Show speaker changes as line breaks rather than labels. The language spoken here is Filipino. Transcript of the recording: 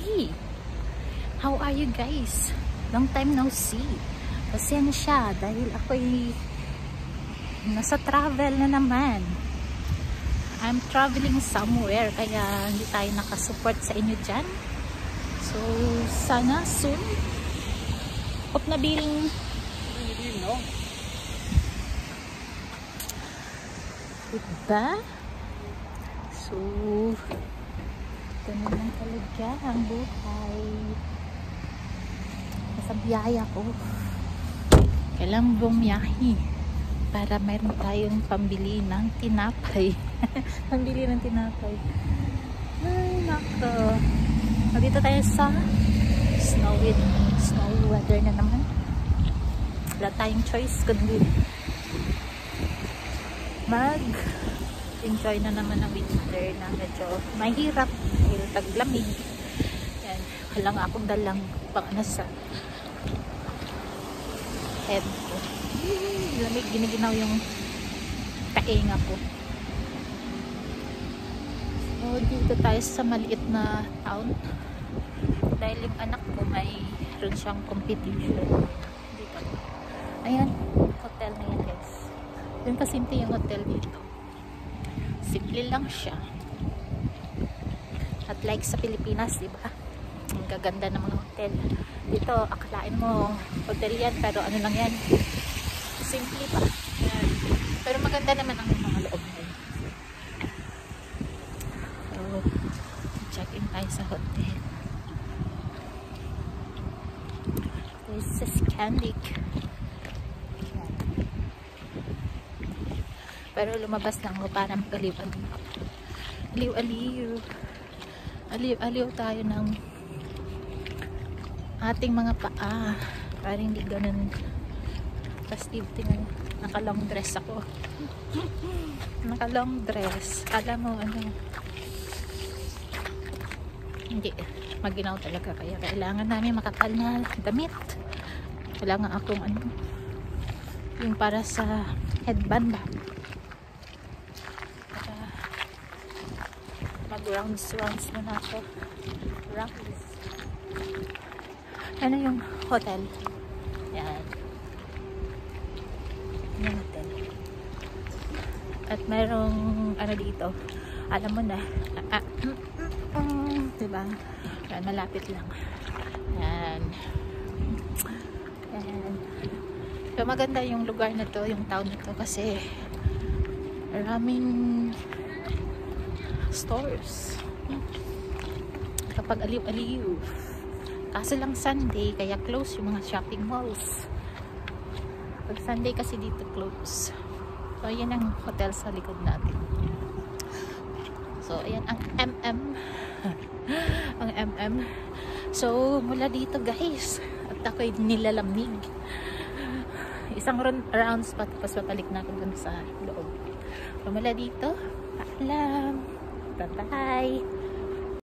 Hey! How are you guys? Long time no see. Pasensya dahil ako'y nasa travel na naman. I'm traveling somewhere kaya hindi tayo nakasupport sa inyo dyan. So, sana soon. Hope na biling no? Diba? So, ganun lang talaga ang buhay. Nasa biyaya ko. Kailangan bumiyahi para mayroon tayong pambili ng tinapay. Pambili ng tinapay. Ay, nako. Dito tayo sa snow weather na naman. Wala tayong choice kundi mag-enjoy na naman ng winter na medyo mahirap dahil taglamig. Yan. Wala nga akong dalang pang sa head ko. Lamig, giniginaw yung kainga ko. So, dito tayo sa maliit na town. Dahil yung anak ko mayroon siyang competition. Dito. Ayan, hotel na yan guys. Yun kasimple yung hotel dito. Simple lang siya. At like sa Pilipinas, diba? Ang gaganda ng mga hotel. Dito, akalain mo hotel yan, pero ano lang yan, simple pa yan. Pero maganda naman ang mga loob nila. So, check in tayo sa hotel. This is Scandic. Pero lumabas lang ako para mag-aliw-aliw. Aliw-aliw tayo ng ating mga paa para hindi ganun festive. Naka long dress ako. Naka long dress. Alam mo ano, hindi maginaw talaga, kaya kailangan namin makapal na damit. Kailangan akong ano, yung para sa headband ba, para mag rounds muna ako. Rounds. Ano yung hotel? Yan. Yung hotel. At merong ano dito. Alam mo na. Diba? Yan, malapit lang. Yan. Yan. So, maganda yung lugar na to, yung town na to, kasi maraming stores. Kapag aliw-aliw. Kaso lang Sunday, kaya close yung mga shopping malls. Pag Sunday kasi dito close. So, ayan ang hotel sa likod natin. So, ayan ang MM. Ang MM. So, mula dito guys, at ako'y nilalamig. Isang rounds pa, tapos papalik na ako dun sa loob. So, mula dito, paalam. Bye-bye.